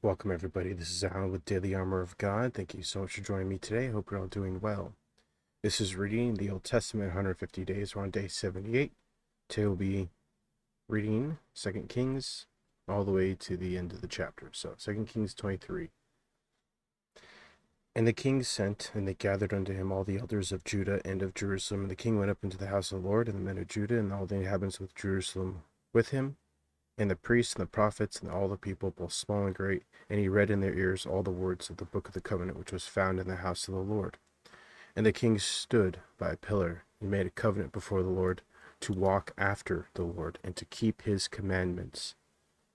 Welcome, everybody. This is Alan with Daily Armor of God. Thank you so much for joining me today. I hope you're all doing well. This is reading the Old Testament 150 days. We're on day 78. Today we'll be reading 2 Kings all the way to the end of the chapter. So 2 Kings 23. And the king sent, and they gathered unto him all the elders of Judah and of Jerusalem. And the king went up into the house of the Lord, and the men of Judah, and all the inhabitants of Jerusalem with him, and the priests and the prophets and all the people, both small and great, and he read in their ears all the words of the book of the covenant which was found in the house of the Lord. And the king stood by a pillar and made a covenant before the Lord to walk after the Lord and to keep his commandments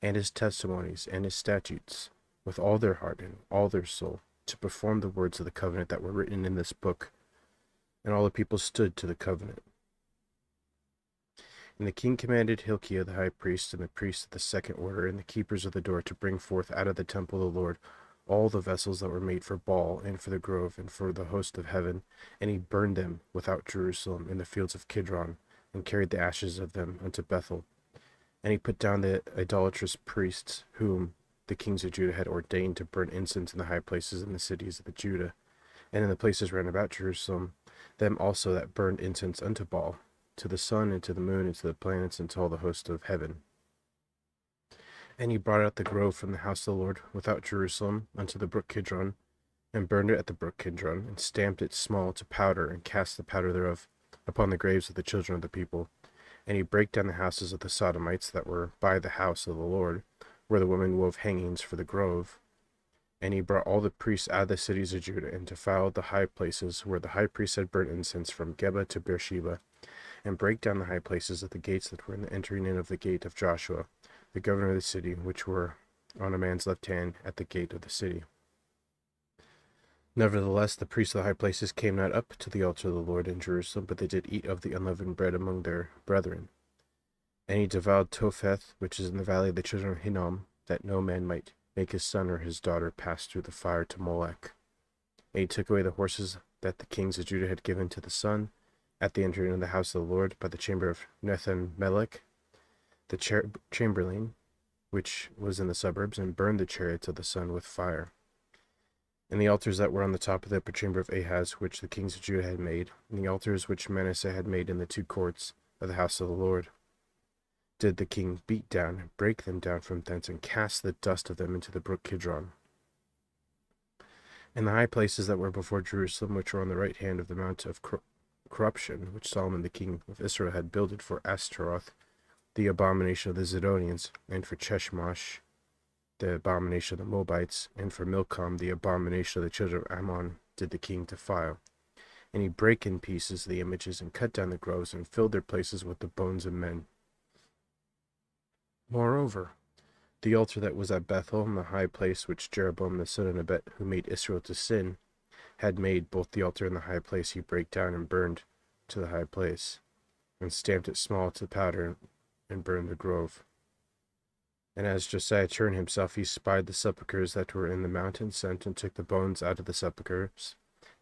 and his testimonies and his statutes with all their heart and all their soul, to perform the words of the covenant that were written in this book. And all the people stood to the covenant. And the king commanded Hilkiah the high priest, and the priests of the second order, and the keepers of the door, to bring forth out of the temple of the Lord all the vessels that were made for Baal, and for the grove, and for the host of heaven. And he burned them without Jerusalem in the fields of Kidron, and carried the ashes of them unto Bethel. And he put down the idolatrous priests, whom the kings of Judah had ordained to burn incense in the high places in the cities of the Judah, and in the places round about Jerusalem, them also that burned incense unto Baal, to the sun, and to the moon, and to the planets, and to all the host of heaven. And he brought out the grove from the house of the Lord without Jerusalem unto the brook Kidron, and burned it at the brook Kidron, and stamped it small to powder, and cast the powder thereof upon the graves of the children of the people. And he brake down the houses of the Sodomites that were by the house of the Lord, where the women wove hangings for the grove. And he brought all the priests out of the cities of Judah, and defiled the high places where the high priest had burnt incense, from Geba to Beersheba, and brake down the high places of the gates that were in the entering in of the gate of Joshua, the governor of the city, which were on a man's left hand at the gate of the city. Nevertheless, the priests of the high places came not up to the altar of the Lord in Jerusalem, but they did eat of the unleavened bread among their brethren. And he defiled Topheth, which is in the valley of the children of Hinnom, that no man might make his son or his daughter pass through the fire to Molech. And he took away the horses that the kings of Judah had given to the sun, at the entering of the house of the Lord, by the chamber of Nathan-melech, the chamberlain, which was in the suburbs, and burned the chariots of the sun with fire. And the altars that were on the top of the upper chamber of Ahaz, which the kings of Judah had made, and the altars which Manasseh had made in the two courts of the house of the Lord, did the king beat down, and break them down from thence, and cast the dust of them into the brook Kidron. And the high places that were before Jerusalem, which were on the right hand of the mount of corruption, which Solomon the king of Israel had builded for Ashtaroth, the abomination of the Zidonians, and for Cheshmosh, the abomination of the Moabites, and for Milcom, the abomination of the children of Ammon, did the king defile. And he brake in pieces the images, and cut down the groves, and filled their places with the bones of men. Moreover, the altar that was at Bethel, in the high place which Jeroboam the son of Nebat, who made Israel to sin, had made, both the altar and the high place he brake down and burned to the high place, and stamped it small to powder, and burned the grove. And as Josiah turned himself, he spied the sepulchres that were in the mountain, sent and took the bones out of the sepulchres,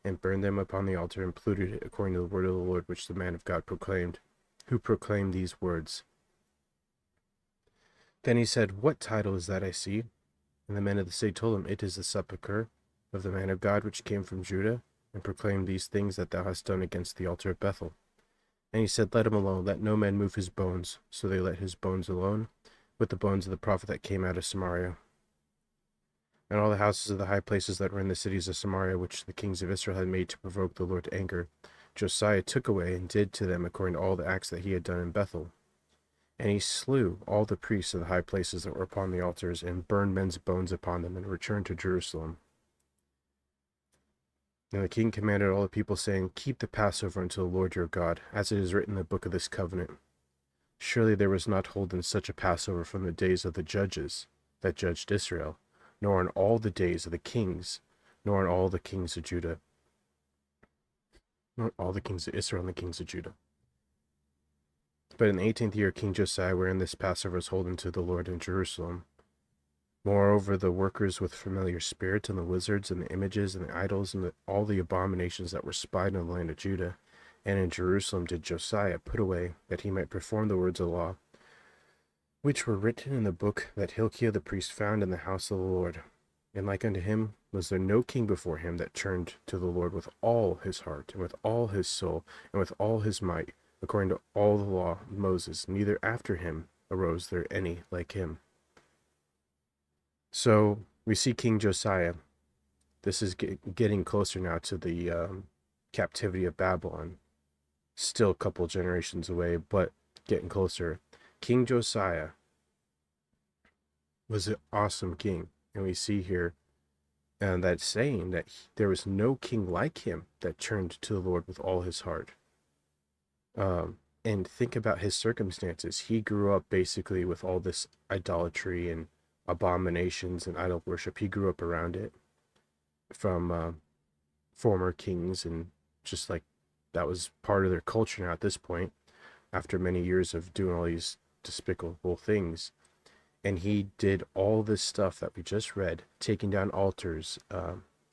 and burned them upon the altar, and polluted it according to the word of the Lord which the man of God proclaimed, who proclaimed these words. Then he said, What title is that I see? And the men of the city told him, It is the sepulchre of the man of God which came from Judah, and proclaimed these things that thou hast done against the altar of Bethel. And he said, Let him alone, let no man move his bones. So they let his bones alone, with the bones of the prophet that came out of Samaria. And all the houses of the high places that were in the cities of Samaria, which the kings of Israel had made to provoke the Lord to anger, Josiah took away, and did to them according to all the acts that he had done in Bethel. And he slew all the priests of the high places that were upon the altars, and burned men's bones upon them, and returned to Jerusalem. And the king commanded all the people, saying, Keep the Passover unto the Lord your God, as it is written in the book of this covenant. Surely there was not holden such a Passover from the days of the judges that judged Israel, nor in all the days of the kings, nor in all the kings of Judah, nor all the kings of Israel and the kings of Judah. But in the 18th year of King Josiah, wherein this Passover was holden to the Lord in Jerusalem. Moreover, the workers with familiar spirits, and the wizards, and the images, and the idols, and all the abominations that were spied in the land of Judah and in Jerusalem did Josiah put away, that he might perform the words of the law, which were written in the book that Hilkiah the priest found in the house of the Lord. And like unto him was there no king before him that turned to the Lord with all his heart, and with all his soul, and with all his might, according to all the law of Moses. Neither after him arose there any like him. So we see King Josiah. This is getting closer now to the captivity of Babylon. Still a couple generations away, but getting closer. King Josiah was an awesome king. And we see here that saying that there was no king like him that turned to the Lord with all his heart. And think about his circumstances. He grew up basically with all this idolatry and abominations and idol worship. He grew up around it from former kings, and just like that was part of their culture now at this point, after many years of doing all these despicable things. And he did all this stuff that we just read, taking down altars,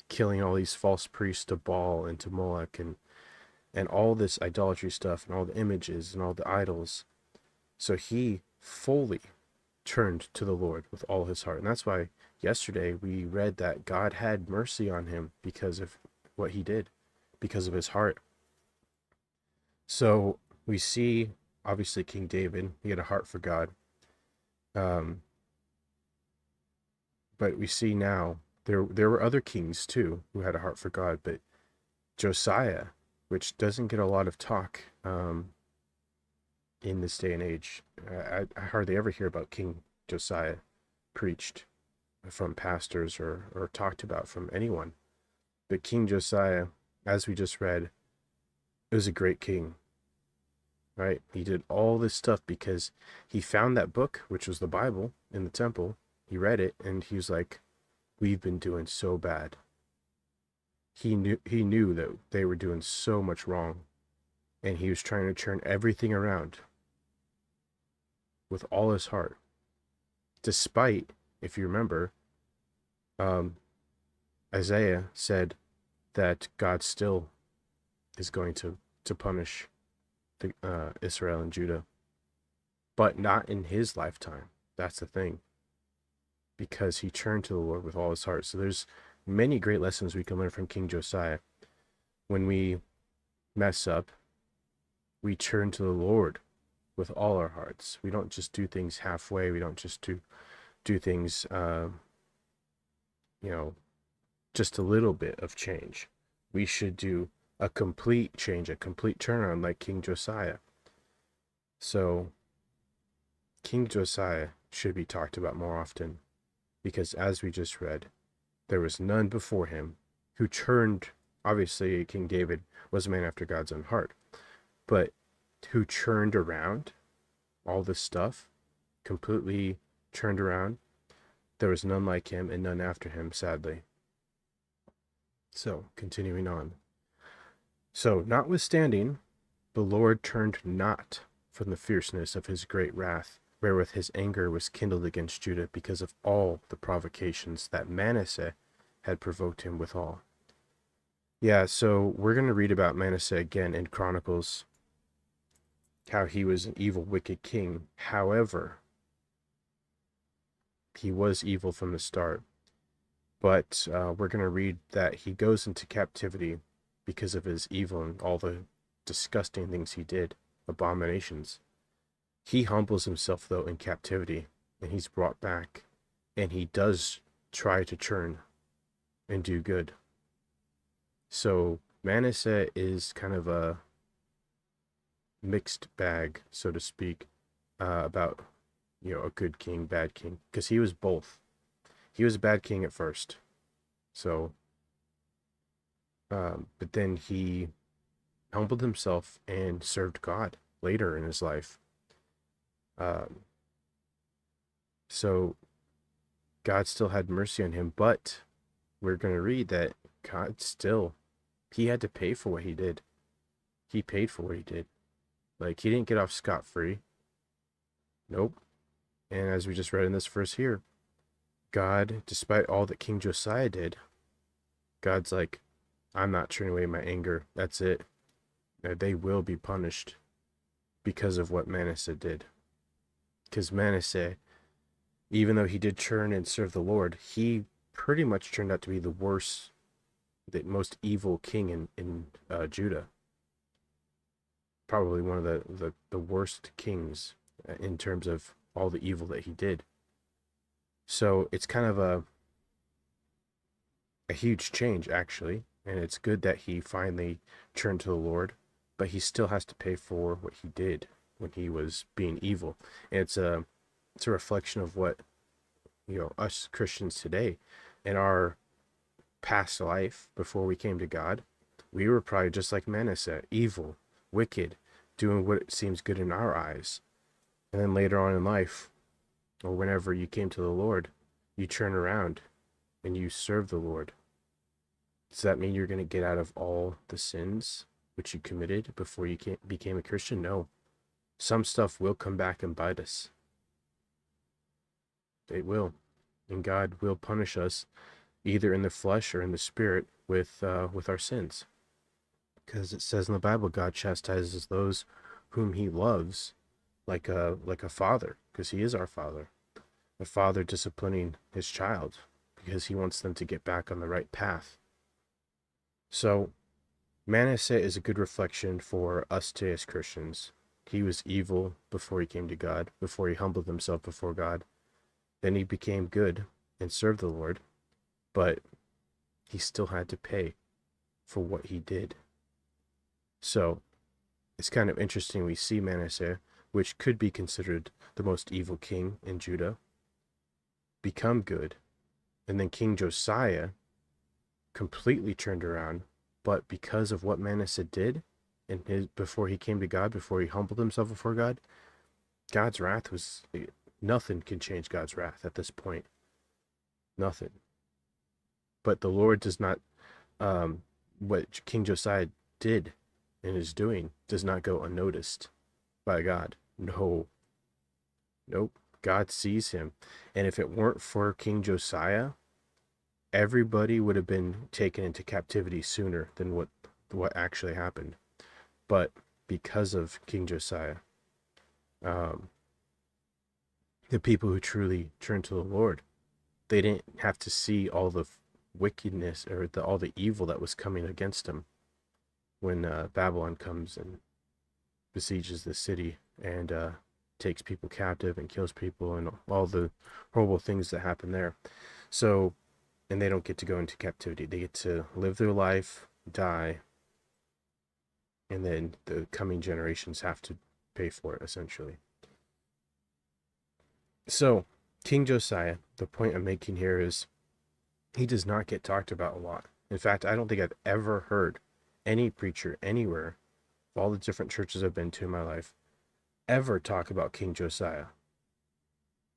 killing all these false priests to Baal and to Moloch, and all this idolatry stuff and all the images and all the idols. So he fully turned to the Lord with all his heart. And that's why yesterday we read that God had mercy on him because of what he did, because of his heart. So we see, obviously, King David, he had a heart for God. But we see now there were other kings too who had a heart for God, but Josiah, which doesn't get a lot of talk in this day and age. I hardly ever hear about King Josiah preached from pastors or talked about from anyone. But King Josiah, as we just read, was a great king, right? He did all this stuff because he found that book, which was the Bible, in the temple. He read it and he was like, we've been doing so bad. He knew that they were doing so much wrong, and he was trying to turn everything around with all his heart. Despite, if you remember, Isaiah said that God still is going to punish Israel and Judah, but not in his lifetime. That's the thing, because he turned to the Lord with all his heart. So there's many great lessons we can learn from King Josiah. When we mess up, we turn to the Lord with all our hearts. We don't just do things halfway. We don't just do things, just a little bit of change. We should do a complete change, a complete turnaround like King Josiah. So King Josiah should be talked about more often, because as we just read, there was none before him who turned. Obviously, King David was a man after God's own heart, but who turned around all this stuff, completely turned around. There was none like him and none after him, sadly. So, continuing on. So, notwithstanding, the Lord turned not from the fierceness of his great wrath, wherewith his anger was kindled against Judah, because of all the provocations that Manasseh had provoked him withal. Yeah, so we're going to read about Manasseh again in Chronicles, how he was an evil, wicked king. However, he was evil from the start. But we're going to read that he goes into captivity because of his evil and all the disgusting things he did, abominations. He humbles himself, though, in captivity, and he's brought back, and he does try to turn and do good. So Manasseh is kind of a mixed bag, so to speak, about, a good king, bad king, because he was both. He was a bad king at first, so, but then he humbled himself and served God later in his life. So God still had mercy on him, but we're going to read that God still, he had to pay for what he did. He paid for what he did. Like, he didn't get off scot-free. Nope. And as we just read in this verse here, God, despite all that King Josiah did, God's like, I'm not turning away my anger. That's it. They will be punished because of what Manasseh did. Because Manasseh, even though he did turn and serve the Lord, he pretty much turned out to be the most evil king in Judah. Probably one of the worst kings in terms of all the evil that he did. So it's kind of a huge change, actually, and it's good that he finally turned to the Lord, but he still has to pay for what he did when he was being evil. And it's a reflection of what, us Christians today, in our past life before we came to God, we were probably just like Manasseh, evil, wicked, doing what seems good in our eyes. And then later on in life, or whenever you came to the Lord, you turn around and you serve the Lord. Does that mean you're going to get out of all the sins which you committed before you became a Christian? No. Some stuff will come back and bite us. It will. And God will punish us either in the flesh or in the spirit with our sins. Because it says in the Bible, God chastises those whom he loves like a father, because he is our father. A father disciplining his child because he wants them to get back on the right path. So Manasseh is a good reflection for us today as Christians. He was evil before he came to God, before he humbled himself before God. Then he became good and served the Lord, but he still had to pay for what he did. So it's kind of interesting. We see Manasseh, which could be considered the most evil king in Judah, become good. And then King Josiah completely turned around, but because of what Manasseh did before he came to God, before he humbled himself before God, God's wrath was, nothing can change God's wrath at this point. Nothing. But the Lord does not, what King Josiah did and is doing does not go unnoticed by God. No. Nope. God sees him. And if it weren't for King Josiah, everybody would have been taken into captivity sooner than what actually happened. But because of King Josiah, the people who truly turned to the Lord, they didn't have to see all the wickedness or all the evil that was coming against them when Babylon comes and besieges the city and takes people captive and kills people and all the horrible things that happen there. So, and they don't get to go into captivity. They get to live their life, die, and then the coming generations have to pay for it, essentially. So, King Josiah, the point I'm making here is he does not get talked about a lot. In fact, I don't think I've ever heard any preacher anywhere, of all the different churches I've been to in my life, ever talk about King Josiah.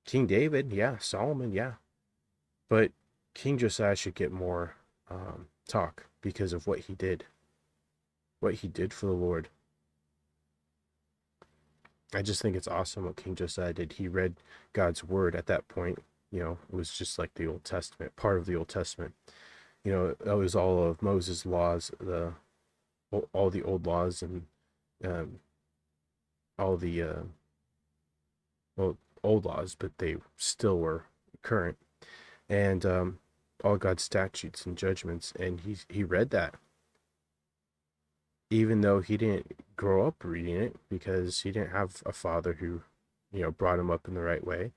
King David, yeah. Solomon, yeah. But King Josiah should get more talk because of what he did. What he did for the Lord. I just think it's awesome what King Josiah did. He read God's word at that point. It was just like the Old Testament, part of the Old Testament. That was all of Moses' laws, all the old laws and all the old laws, but they still were current, and all God's statutes and judgments. And he read that, even though he didn't grow up reading it because he didn't have a father who, brought him up in the right way.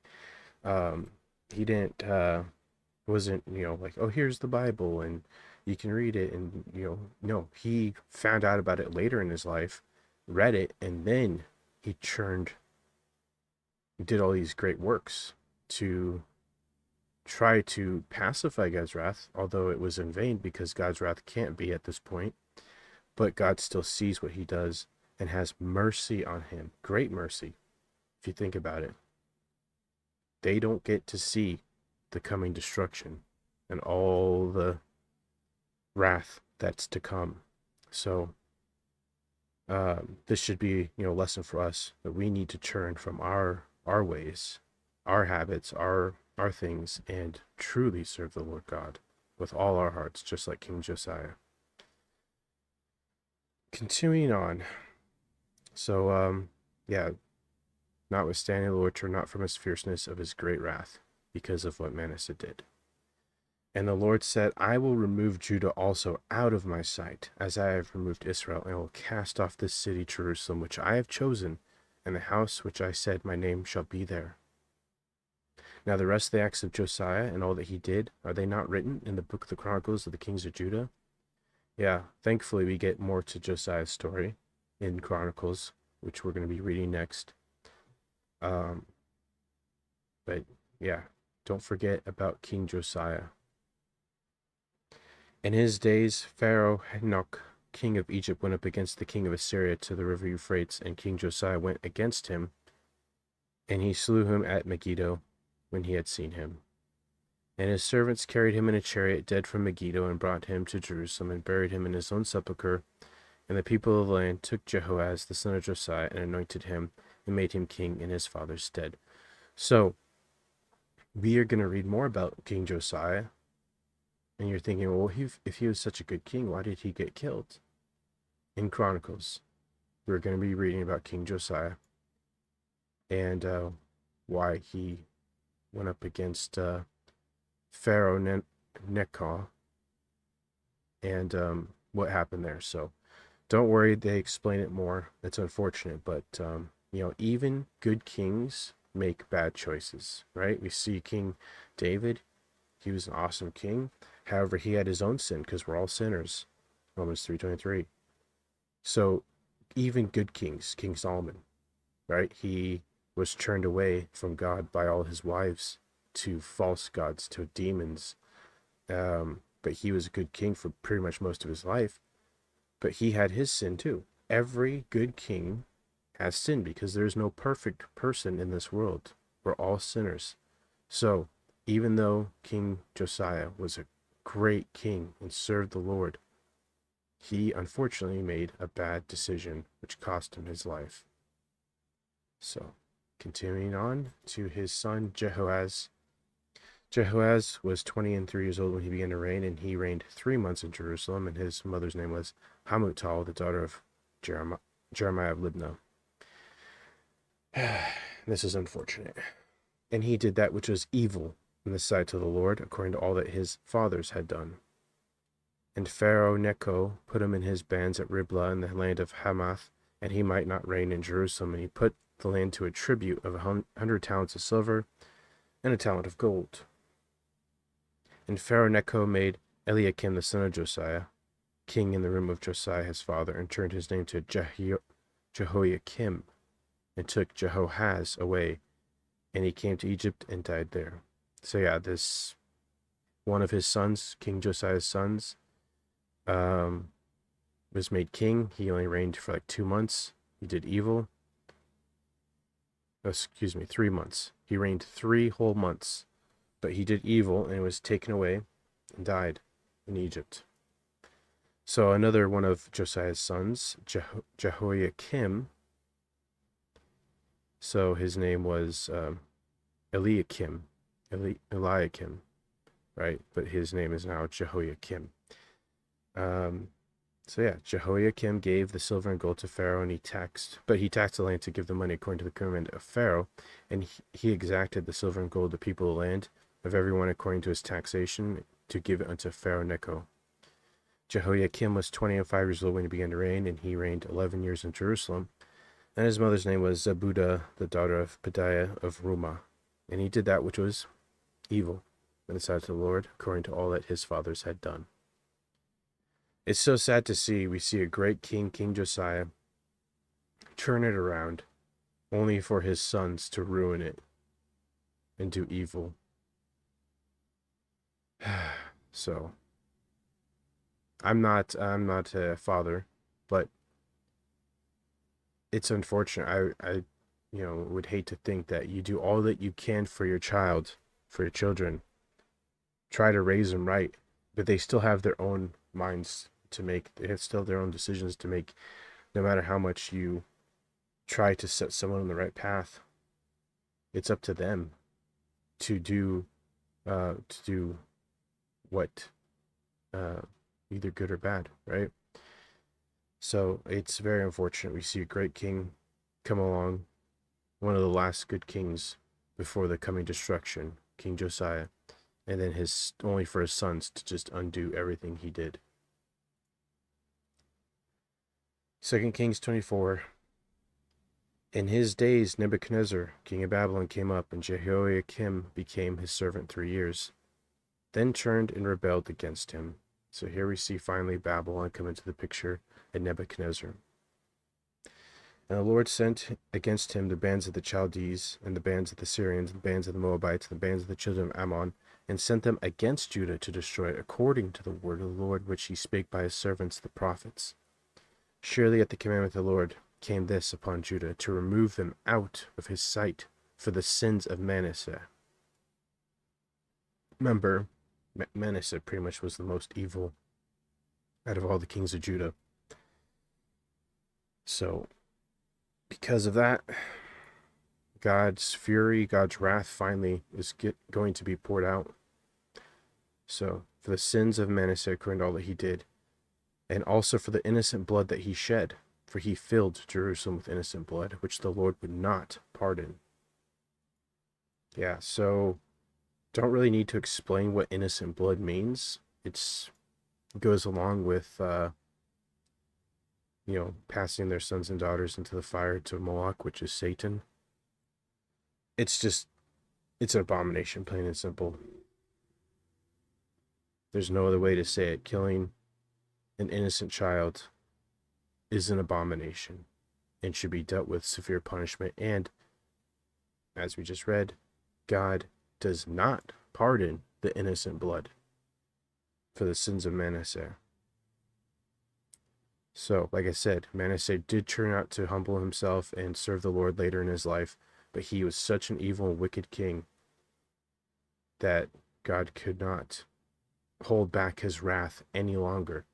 He didn't wasn't like, oh, here's the Bible and you can read it, and no, he found out about it later in his life, read it, and then he did all these great works to try to pacify God's wrath, although it was in vain because God's wrath can't be at this point. But God still sees what he does and has mercy on him. Great mercy, if you think about it. They don't get to see the coming destruction and all the wrath that's to come. So this should be, a lesson for us that we need to turn from our ways, our habits, our things, and truly serve the Lord God with all our hearts, just like King Josiah. Continuing on. So, notwithstanding, the Lord turned not from his fierceness of his great wrath because of what Manasseh did. And the Lord said, I will remove Judah also out of my sight, as I have removed Israel, and will cast off this city Jerusalem, which I have chosen, and the house which I said my name shall be there. Now the rest of the acts of Josiah and all that he did, are they not written in the book of the Chronicles of the Kings of Judah? Yeah, thankfully we get more to Josiah's story in Chronicles, which we're going to be reading next. But yeah, don't forget about King Josiah. In his days, Pharaoh Hanok, king of Egypt, went up against the king of Assyria to the river Euphrates, and King Josiah went against him, and he slew him at Megiddo when he had seen him. And his servants carried him in a chariot dead from Megiddo, and brought him to Jerusalem, and buried him in his own sepulchre. And the people of the land took Jehoaz, the son of Josiah, and anointed him, and made him king in his father's stead. So, we are going to read more about King Josiah. And you're thinking, well, if he was such a good king, why did he get killed? In Chronicles, we're going to be reading about King Josiah and why he went up against Pharaoh Necho and what happened there. So don't worry, they explain it more. It's unfortunate, but even good kings make bad choices, right? We see King David. He was an awesome king. However, he had his own sin, because we're all sinners. Romans 3:23. So even good kings, King Solomon, right? He was turned away from God by all his wives to false gods, to demons. But he was a good king for pretty much most of his life. But he had his sin too. Every good king has sin, because there's no perfect person in this world. We're all sinners. So even though King Josiah was a great king and served the Lord, he unfortunately made a bad decision which cost him his life. So, continuing on to his son Jehoaz. Jehoaz was 23 years old when he began to reign, and he reigned 3 months in Jerusalem, and his mother's name was Hamutal, the daughter of Jeremiah of Libnah. This is unfortunate. And he did that which was evil in the sight of the Lord, according to all that his fathers had done. And Pharaoh Necho put him in his bands at Riblah in the land of Hamath, and he might not reign in Jerusalem. And he put the land to a tribute of 100 talents of silver and a talent of gold. And Pharaoh Necho made Eliakim the son of Josiah king in the room of Josiah his father, and turned his name to Jehoiakim, and took Jehoahaz away, and he came to Egypt and died there. So yeah, this one of his sons, King Josiah's sons, was made king. He only reigned for like 2 months. He did evil. 3 months. He reigned 3 whole months, but he did evil and was taken away and died in Egypt. So another one of Josiah's sons, Jehoiakim. So his name was Eliakim, right? But his name is now Jehoiakim. So yeah, Jehoiakim gave the silver and gold to Pharaoh, and he taxed the land to give the money according to the command of Pharaoh, and he exacted the silver and gold of the people of the land, of everyone according to his taxation, to give it unto Pharaoh Necho. Jehoiakim was 25 years old when he began to reign, and he reigned 11 years in Jerusalem. And his mother's name was Zebudah, the daughter of Pedaiah of Rumah. And he did that which was evil in the sight of the Lord, according to all that his fathers had done. It's so sad to see. We see a great king, King Josiah, turn it around, only for his sons to ruin it and do evil. So, I'm not a father, but it's unfortunate. I would hate to think that you do all that you can for your child, for your children, try to raise them right, but they still have their own minds to make. They have still their own decisions to make, no matter how much you try to set someone on the right path. It's up to them to do what, either good or bad, right? So it's very unfortunate. We see a great king come along, one of the last good kings before the coming destruction, King Josiah, and then only for his sons to just undo everything he did. 2 Kings 24. In his days Nebuchadnezzar, king of Babylon, came up, and Jehoiakim became his servant 3 years, then turned and rebelled against him. So here we see finally Babylon come into the picture, and Nebuchadnezzar. And the Lord sent against him the bands of the Chaldees, and the bands of the Syrians, and the bands of the Moabites, and the bands of the children of Ammon, and sent them against Judah to destroy it, according to the word of the Lord which he spake by his servants the prophets. Surely at the commandment of the Lord came this upon Judah, to remove them out of his sight for the sins of Manasseh. Remember, Manasseh pretty much was the most evil out of all the kings of Judah. So, because of that, God's fury, God's wrath finally is going to be poured out. So, for the sins of Manasseh, according to all that he did, and also for the innocent blood that he shed, for he filled Jerusalem with innocent blood, which the Lord would not pardon. Yeah, so don't really need to explain what innocent blood means. It goes along with, passing their sons and daughters into the fire to Moloch, which is Satan. It's an abomination, plain and simple. There's no other way to say it. Killing an innocent child is an abomination and should be dealt with severe punishment. And as we just read, God does not pardon the innocent blood for the sins of Manasseh. So, like I said, Manasseh did turn out to humble himself and serve the Lord later in his life, but he was such an evil and wicked king that God could not hold back his wrath any longer.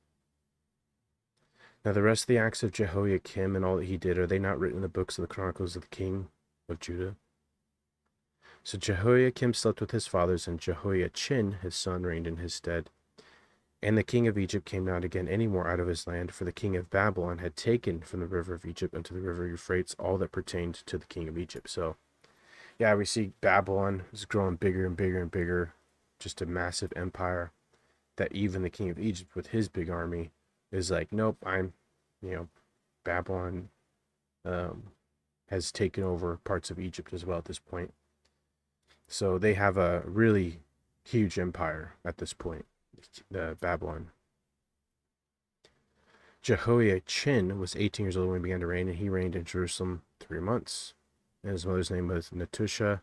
Now, the rest of the acts of Jehoiakim and all that he did, are they not written in the books of the Chronicles of the King of Judah? So Jehoiakim slept with his fathers, and Jehoiachin, his son, reigned in his stead. And the king of Egypt came not again any more out of his land, for the king of Babylon had taken from the river of Egypt unto the river Euphrates all that pertained to the king of Egypt. So, yeah, we see Babylon is growing bigger and bigger and bigger, just a massive empire, that even the king of Egypt with his big army is like, nope, Babylon has taken over parts of Egypt as well at this point. So they have a really huge empire at this point. Babylon. Jehoiachin was 18 years old when he began to reign, and he reigned in Jerusalem 3 months. And his mother's name was Netusha,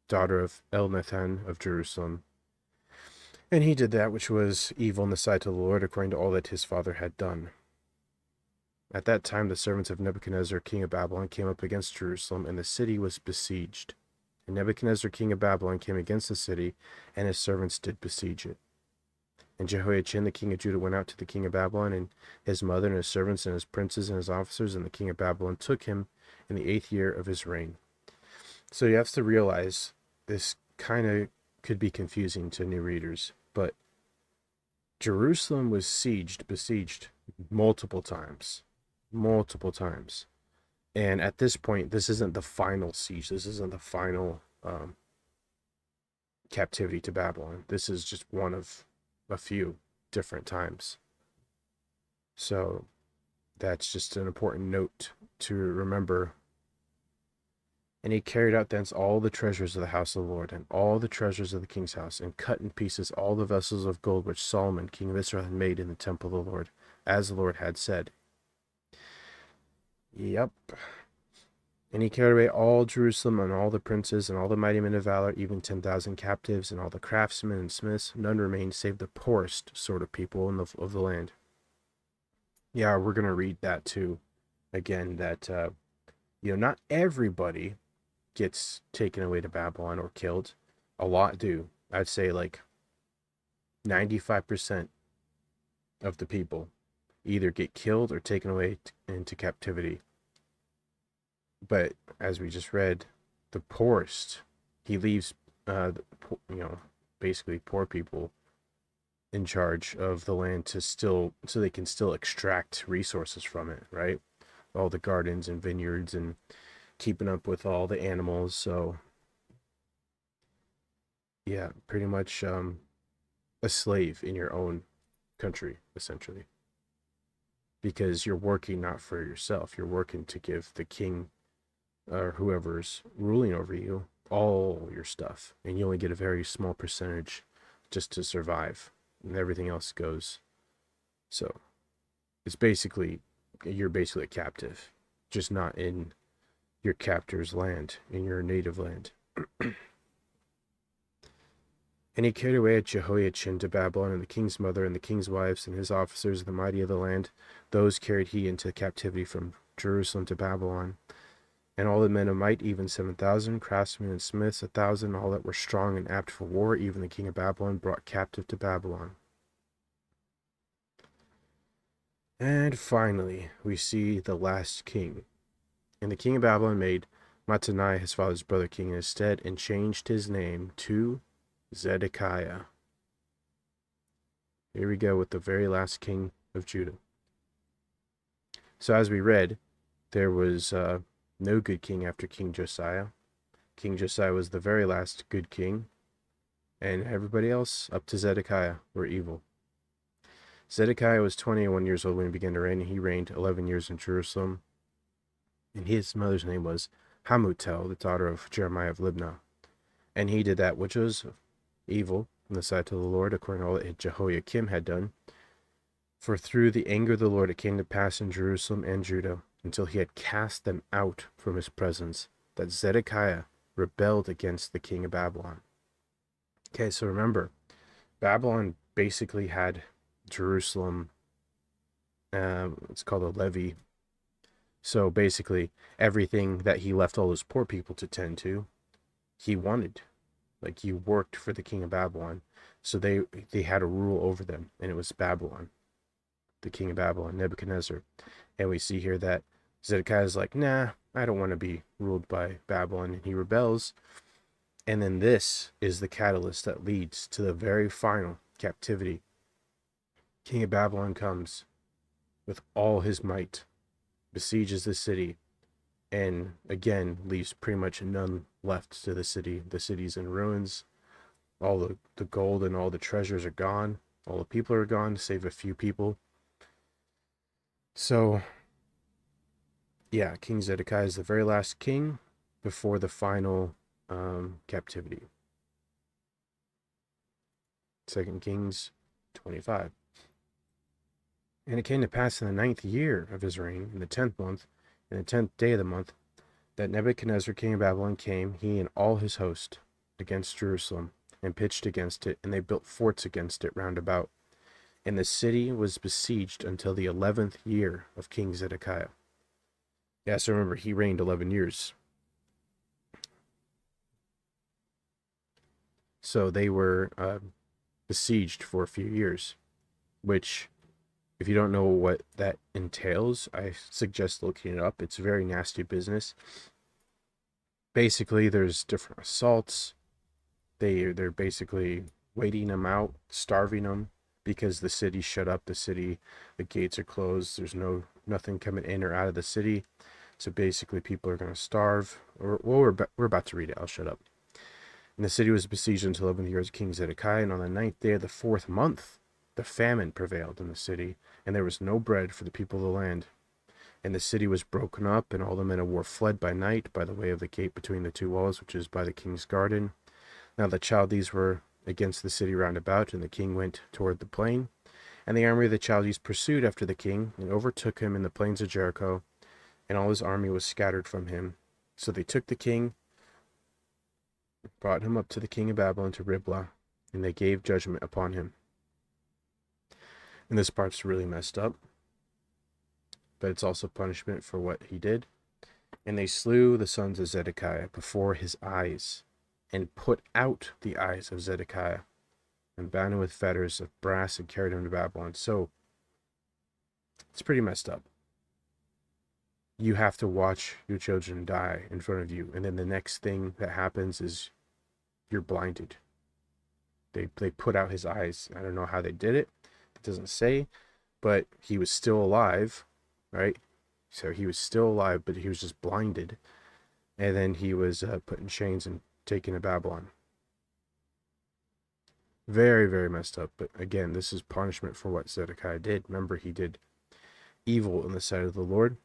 daughter of Elnathan of Jerusalem. And he did that which was evil in the sight of the Lord, according to all that his father had done. At that time the servants of Nebuchadnezzar, king of Babylon, came up against Jerusalem, and the city was besieged. And Nebuchadnezzar, king of Babylon, came against the city, and his servants did besiege it. And Jehoiachin, the king of Judah, went out to the king of Babylon, and his mother, and his servants, and his princes, and his officers, and the king of Babylon took him in the 8th year of his reign. So you have to realize this kind of could be confusing to new readers, but Jerusalem was besieged multiple times. And at this point, this isn't the final siege. This isn't the final captivity to Babylon. This is just one of a few different times. So that's just an important note to remember. And he carried out thence all the treasures of the house of the Lord, and all the treasures of the king's house, and cut in pieces all the vessels of gold which Solomon king of Israel had made in the temple of the Lord, as the Lord had said. Yep. And he carried away all Jerusalem, and all the princes, and all the mighty men of valor, even 10,000 captives, and all the craftsmen and smiths. None remained save the poorest sort of people of the land. Yeah, we're going to read that too. Again, that, not everybody gets taken away to Babylon or killed. A lot do. I'd say like 95% of the people either get killed or taken away into captivity. But as we just read, the poorest, he leaves, basically poor people in charge of the land so they can still extract resources from it, right? All the gardens and vineyards and keeping up with all the animals. So yeah, pretty much a slave in your own country, essentially, because you're working not for yourself. You're working to give the king or whoever's ruling over you all your stuff, and you only get a very small percentage just to survive, and everything else goes. So it's basically, you're basically a captive, just not in your captor's land, in your native land. And he carried away Jehoiachin to Babylon, and the king's mother, and the king's wives, and his officers, and the mighty of the land. Those carried he into captivity from Jerusalem to Babylon. And all the men of might, even 7,000, craftsmen and smiths, 1,000, all that were strong and apt for war, even the king of Babylon brought captive to Babylon. And finally, we see the last king. And the king of Babylon made Mattaniah his father's brother king in his stead, and changed his name to Zedekiah. Here we go with the very last king of Judah. So as we read, there was no good king after King Josiah. King Josiah was the very last good king, and everybody else up to Zedekiah were evil. Zedekiah was 21 years old when he began to reign, and he reigned 11 years in Jerusalem. And his mother's name was Hamutal, the daughter of Jeremiah of Libnah. And he did that which was evil in the sight of the Lord, according to all that Jehoiakim had done. For through the anger of the Lord it came to pass in Jerusalem and Judah, until he had cast them out from his presence, that Zedekiah rebelled against the king of Babylon. Okay, so remember, Babylon basically had Jerusalem, it's called a levy. So basically, everything that he left all those poor people to tend to, he wanted. Like, he worked for the king of Babylon. So they had a rule over them, and it was Babylon, the king of Babylon, Nebuchadnezzar. And we see here that Zedekiah is like, nah, I don't want to be ruled by Babylon, and he rebels. And then this is the catalyst that leads to the very final captivity. King of Babylon comes with all his might, besieges the city, and again leaves pretty much none left to the city. The city's in ruins. All the gold and all the treasures are gone. All the people are gone, save a few people. So, yeah, King Zedekiah is the very last king before the final captivity. 2 Kings 25. And it came to pass in the 9th year of his reign, in the 10th month, in the 10th day of the month, that Nebuchadnezzar king of Babylon came, he and all his host, against Jerusalem, and pitched against it, and they built forts against it round about. And the city was besieged until the 11th year of King Zedekiah. Yeah, so remember, he reigned 11 years. So they were besieged for a few years, which, if you don't know what that entails, I suggest looking it up. It's very nasty business. Basically, there's different assaults. They're basically waiting them out, starving them, because the city's shut up. The gates are closed. There's nothing coming in or out of the city. So basically, people are going to starve. We're about to read it. I'll shut up. And the city was besieged until 11 years of King Zedekiah, and on the 9th day of the 4th month, the famine prevailed in the city, and there was no bread for the people of the land. And the city was broken up, and all the men of war fled by night by the way of the gate between the two walls, which is by the king's garden. Now the Chaldees were against the city round about, and the king went toward the plain. And the army of the Chaldees pursued after the king, and overtook him in the plains of Jericho, and all his army was scattered from him. So they took the king, brought him up to the king of Babylon to Riblah, and they gave judgment upon him. And this part's really messed up, but it's also punishment for what he did. And they slew the sons of Zedekiah before his eyes, and put out the eyes of Zedekiah, and bound him with fetters of brass, and carried him to Babylon. So it's pretty messed up. You have to watch your children die in front of you, and then the next thing that happens is you're blinded. They put out his eyes. I don't know how they did it. It doesn't say, but he was still alive, right? So he was still alive, but he was just blinded. And then he was put in chains and taken to Babylon. Very, very messed up. But again, this is punishment for what Zedekiah did. Remember, he did evil in the sight of the Lord.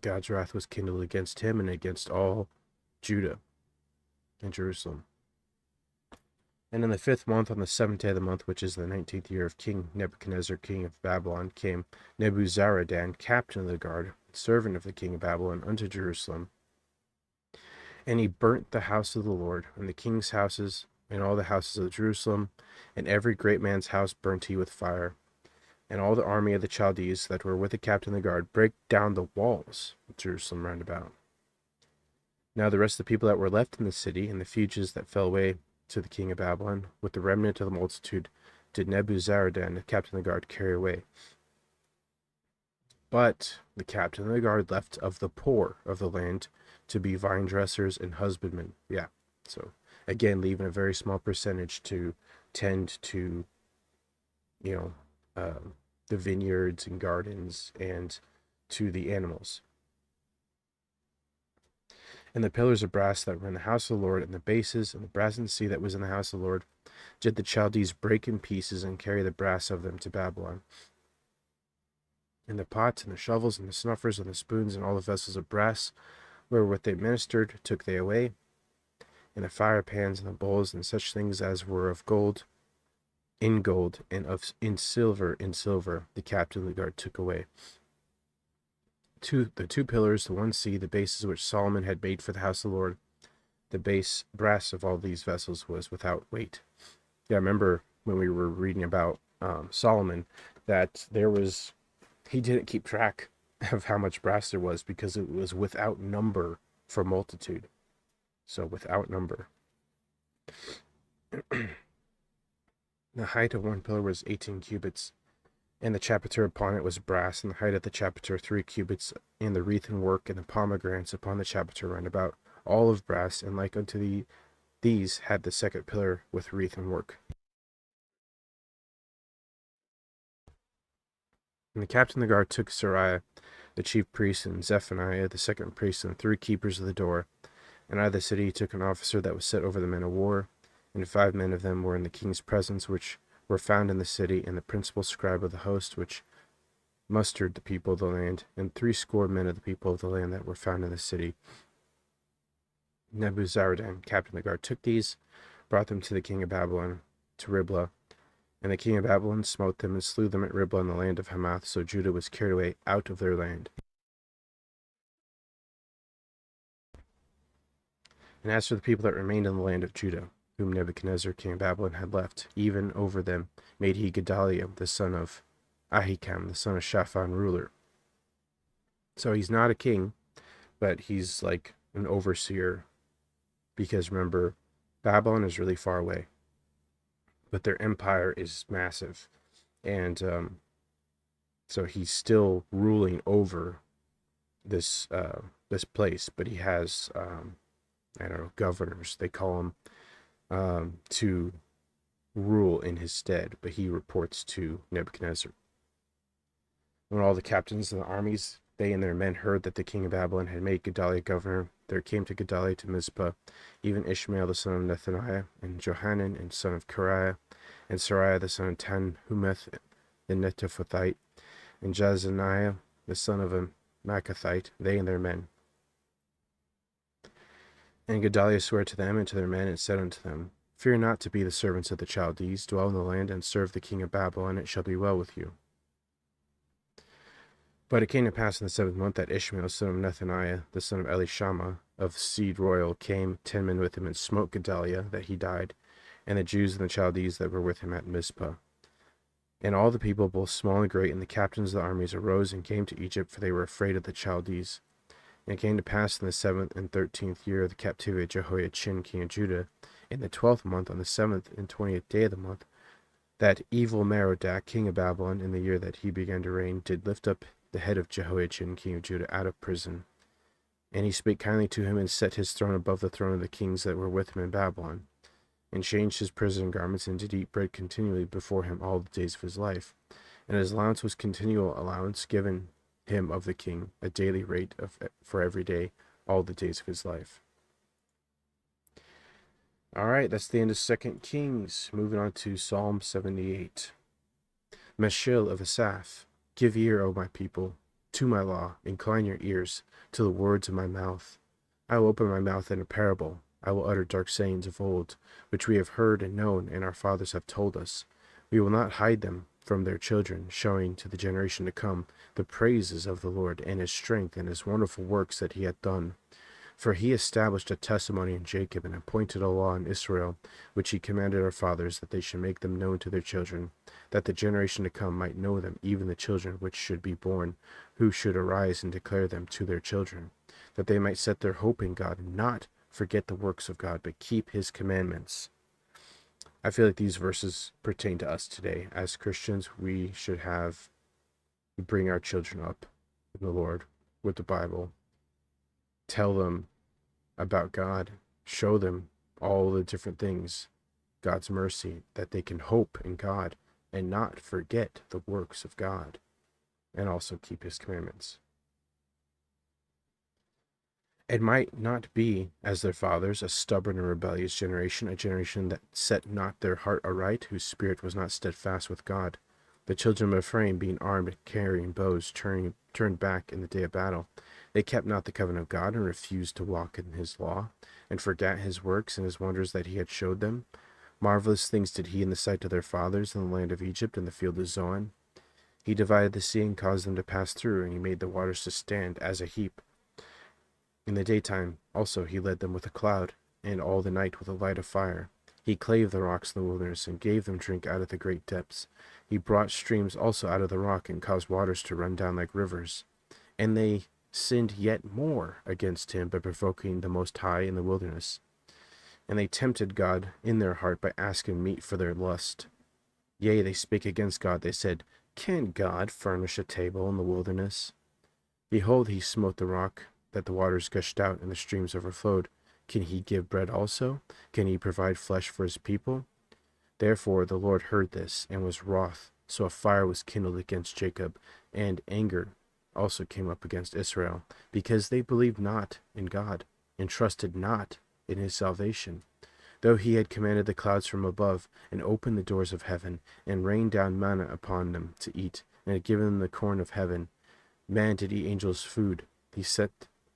God's wrath was kindled against him and against all Judah and Jerusalem. And in the 5th month, on the 7th day of the month, which is the 19th year of King Nebuchadnezzar, king of Babylon, came Nebuzaradan, captain of the guard, servant of the king of Babylon, unto Jerusalem. And he burnt the house of the Lord, and the king's houses, and all the houses of Jerusalem, and every great man's house burnt he with fire. And all the army of the Chaldees that were with the captain of the guard brake down the walls of Jerusalem round about. Now the rest of the people that were left in the city, and the fugitives that fell away to the king of Babylon, with the remnant of the multitude, did Nebuzaradan, the captain of the guard, carry away. But the captain of the guard left of the poor of the land to be vine dressers and husbandmen. Yeah, so again, leaving a very small percentage to tend to, the vineyards and gardens and to the animals. And the pillars of brass that were in the house of the Lord, and the bases, and the brazen sea that was in the house of the Lord, did the Chaldees break in pieces and carry the brass of them to Babylon. And the pots, and the shovels, and the snuffers, and the spoons, and all the vessels of brass wherewith they ministered, took they away, and the fire pans, and the bowls, and such things as were of gold, and in silver, the captain of the guard took away. The two pillars, the one sea, the bases which Solomon had made for the house of the Lord, the base brass of all these vessels was without weight. Yeah, I remember when we were reading about Solomon that he didn't keep track of how much brass there was because it was without number for multitude. So without number. The height of one pillar was 18 cubits, and the chapiter upon it was brass, and the height of the chapiter 3 cubits, and the wreath and work, and the pomegranates upon the chapiter round about, all of brass, and like unto these had the second pillar with wreath and work. And the captain of the guard took Seraiah, the chief priest, and Zephaniah, the second priest, and 3 keepers of the door. And out of the city he took an officer that was set over the men of war, and 5 men of them were in the king's presence, which were found in the city, and the principal scribe of the host, which mustered the people of the land, and 60 men of the people of the land that were found in the city. Nebuzaradan, captain of the guard, took these, brought them to the king of Babylon, to Riblah. And the king of Babylon smote them and slew them at Riblah in the land of Hamath, so Judah was carried away out of their land. And as for the people that remained in the land of Judah, whom Nebuchadnezzar king of Babylon had left, even over them made he Gedaliah the son of Ahikam, the son of Shaphan, ruler. So he's not a king, but he's like an overseer, because remember, Babylon is really far away, but their empire is massive, and so he's still ruling over this place, but he has governors, they call them, to rule in his stead, but he reports to Nebuchadnezzar. When all the captains of the armies, they and their men, heard that the king of Babylon had made Gedaliah governor, there came to Gedaliah to Mizpah even Ishmael the son of Nethaniah, and Johanan and son of Kareah, and Seraiah the son of Tanhumeth the Netophathite, and Jazaniah the son of a Maacathite, they and their men. And Gedaliah swore to them and to their men, and said unto them, Fear not to be the servants of the Chaldees, dwell in the land, and serve the king of Babylon, it shall be well with you. But it came to pass in the 7th month that Ishmael, son of Nethaniah, the son of Elishama, of seed royal, came, 10 men with him, and smote Gedaliah, that he died, and the Jews and the Chaldees that were with him at Mizpah. And all the people, both small and great, and the captains of the armies, arose and came to Egypt, for they were afraid of the Chaldees. And it came to pass in the 7th and 13th year of the captivity of Jehoiachin king of Judah, in the 12th month, on the 7th and 20th day of the month, that evil Merodach king of Babylon, in the year that he began to reign, did lift up the head of Jehoiachin king of Judah out of prison. And he spake kindly to him, and set his throne above the throne of the kings that were with him in Babylon, and changed his prison garments, and did eat bread continually before him all the days of his life. And his allowance was continual allowance given him of the king, a daily rate for every day, all the days of his life. All right, that's the end of Second Kings. Moving on to Psalm 78. Meshil of Asaph, give ear, O my people, to my law, incline your ears to the words of my mouth. I will open my mouth in a parable. I will utter dark sayings of old, which we have heard and known, and our fathers have told us. We will not hide them from their children, showing to the generation to come the praises of the Lord, and his strength, and his wonderful works that he hath done. For he established a testimony in Jacob, and appointed a law in Israel, which he commanded our fathers, that they should make them known to their children, that the generation to come might know them, even the children which should be born, who should arise and declare them to their children, that they might set their hope in God, and not forget the works of God, but keep his commandments. I feel like these verses pertain to us today. As Christians, we should bring our children up in the Lord with the Bible, tell them about God, show them all the different things, God's mercy, that they can hope in God and not forget the works of God, and also keep his commandments. It might not be, as their fathers, a stubborn and rebellious generation, a generation that set not their heart aright, whose spirit was not steadfast with God. The children of Ephraim, being armed, carrying bows, turned back in the day of battle. They kept not the covenant of God, and refused to walk in his law, and forgat his works and his wonders that he had showed them. Marvelous things did he in the sight of their fathers in the land of Egypt, in the field of Zoan. He divided the sea and caused them to pass through, and he made the waters to stand as a heap. In the daytime also he led them with a cloud, and all the night with a light of fire. He clave the rocks in the wilderness, and gave them drink out of the great depths. He brought streams also out of the rock, and caused waters to run down like rivers. And they sinned yet more against him by provoking the Most High in the wilderness. And they tempted God in their heart by asking meat for their lust. Yea, they spake against God. They said, Can God furnish a table in the wilderness? Behold, he smote the rock, that the waters gushed out and the streams overflowed. Can he give bread also? Can he provide flesh for his people? Therefore the Lord heard this, and was wroth. So a fire was kindled against Jacob, and anger also came up against Israel, because they believed not in God, and trusted not in his salvation. Though he had commanded the clouds from above, and opened the doors of heaven, and rained down manna upon them to eat, and had given them the corn of heaven, man did eat angels' food. He sent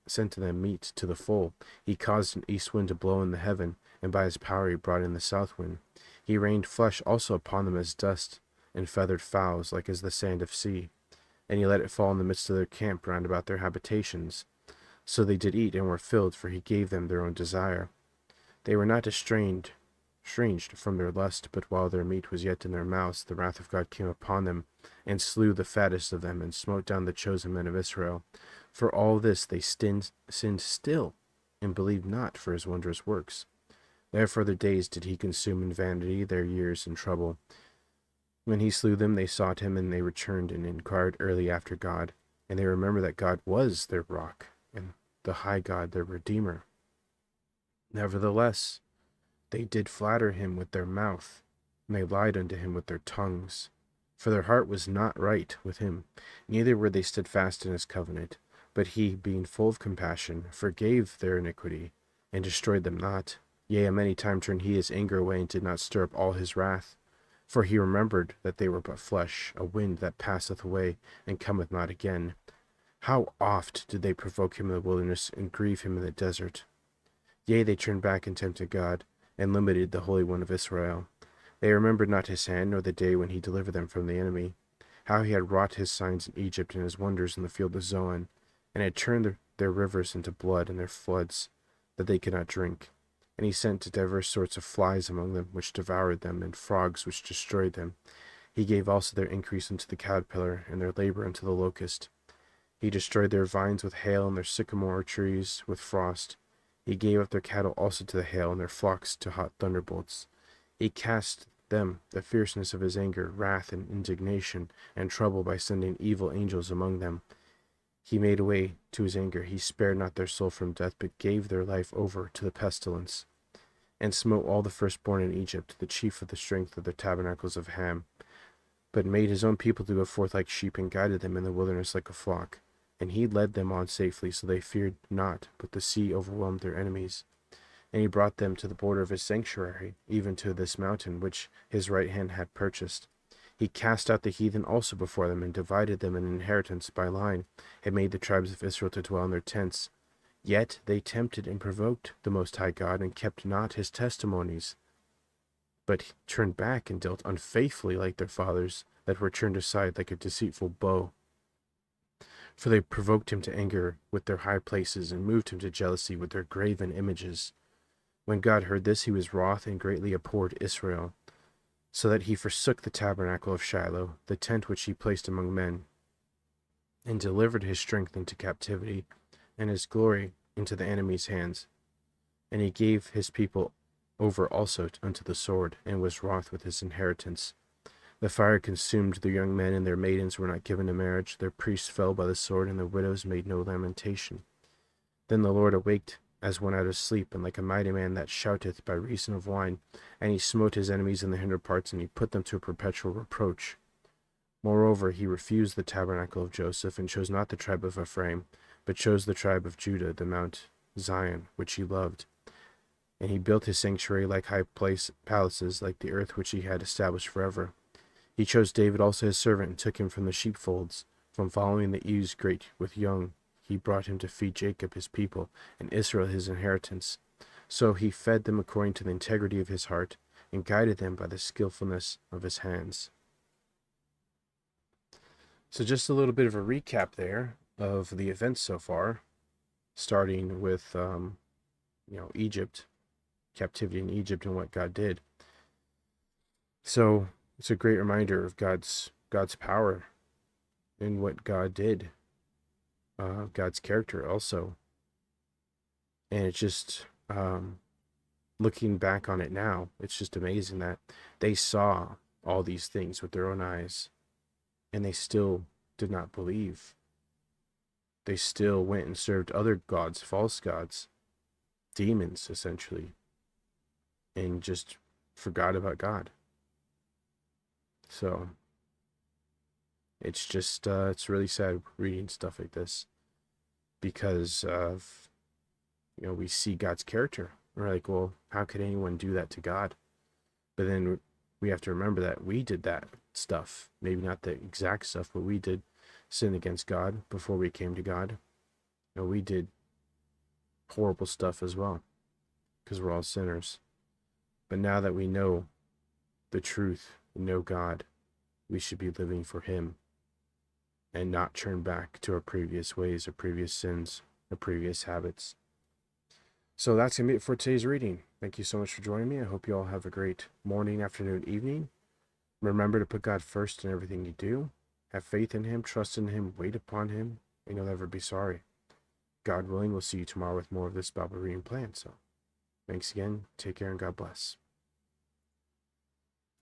to them meat to the full. He caused an east wind to blow in the heaven, and by his power he brought in the south wind. He rained flesh also upon them as dust, and feathered fowls like as the sand of sea. And he let it fall in the midst of their camp round about their habitations. So they did eat and were filled, for he gave them their own desire. They were not estranged from their lust, but while their meat was yet in their mouths, the wrath of God came upon them, and slew the fattest of them, and smote down the chosen men of Israel. For all this they sinned still, and believed not for his wondrous works. Therefore their days did he consume in vanity, their years in trouble. When he slew them, they sought him, and they returned and inquired early after God. And they remembered that God was their rock, and the high God their Redeemer. Nevertheless, they did flatter him with their mouth, and they lied unto him with their tongues. For their heart was not right with him, neither were they steadfast in his covenant. But he, being full of compassion, forgave their iniquity, and destroyed them not. Yea, a many times turned he his anger away, and did not stir up all his wrath. For he remembered that they were but flesh, a wind that passeth away, and cometh not again. How oft did they provoke him in the wilderness, and grieve him in the desert? Yea, they turned back and tempted God, and limited the Holy One of Israel. They remembered not his hand, nor the day when he delivered them from the enemy, how he had wrought his signs in Egypt, and his wonders in the field of Zoan, and had turned their rivers into blood, and their floods, that they could not drink. And he sent divers sorts of flies among them, which devoured them, and frogs, which destroyed them. He gave also their increase unto the caterpillar, and their labor unto the locust. He destroyed their vines with hail, and their sycamore trees with frost. He gave up their cattle also to the hail, and their flocks to hot thunderbolts. He cast them the fierceness of his anger, wrath, and indignation, and trouble by sending evil angels among them. He made a way to his anger. He spared not their soul from death, but gave their life over to the pestilence, and smote all the firstborn in Egypt, the chief of the strength of the tabernacles of Ham, but made his own people to go forth like sheep, and guided them in the wilderness like a flock. And he led them on safely, so they feared not, but the sea overwhelmed their enemies. And he brought them to the border of his sanctuary, even to this mountain which his right hand had purchased. He cast out the heathen also before them, and divided them an inheritance by line, and made the tribes of Israel to dwell in their tents. Yet they tempted and provoked the Most High God, and kept not his testimonies, but turned back and dealt unfaithfully like their fathers, that were turned aside like a deceitful bow. For they provoked him to anger with their high places, and moved him to jealousy with their graven images. When God heard this, he was wroth, and greatly abhorred Israel, so that he forsook the tabernacle of Shiloh, the tent which he placed among men, and delivered his strength into captivity, and his glory into the enemy's hands. And he gave his people over also unto the sword, and was wroth with his inheritance. The fire consumed the young men, and their maidens were not given to marriage. Their priests fell by the sword, and the widows made no lamentation. Then the Lord awaked as one out of sleep, and like a mighty man that shouteth by reason of wine. And he smote his enemies in the hinder parts, and he put them to a perpetual reproach. Moreover, he refused the tabernacle of Joseph, and chose not the tribe of Ephraim, but chose the tribe of Judah, the Mount Zion, which he loved. And he built his sanctuary like high palaces, like the earth which he had established forever. He chose David also his servant, and took him from the sheepfolds, from following the ewes great with young. He brought him to feed Jacob his people, and Israel his inheritance. So he fed them according to the integrity of his heart, and guided them by the skillfulness of his hands. So just a little bit of a recap there of the events so far, starting with Egypt, captivity in Egypt, and what God did. So it's a great reminder of God's power and what God did, God's character also. And it's just looking back on it now, it's just amazing that they saw all these things with their own eyes, and they still did not believe. They still went and served other gods, false gods, demons essentially, and just forgot about God. So it's just it's really sad reading stuff like this, because of we see God's character. We're like, well, how could anyone do that to God? But then we have to remember that we did that stuff. Maybe not the exact stuff, but we did sin against God before we came to God. We did horrible stuff as well, because we're all sinners. But now that we know the truth, we know God, we should be living for him, and not turn back to our previous ways, our previous sins, our previous habits. So that's going to be it for today's reading. Thank you so much for joining me. I hope you all have a great morning, afternoon, evening. Remember to put God first in everything you do. Have faith in him, trust in him, wait upon him, and you'll never be sorry. God willing, we'll see you tomorrow with more of this Bible reading plan. So thanks again. Take care and God bless.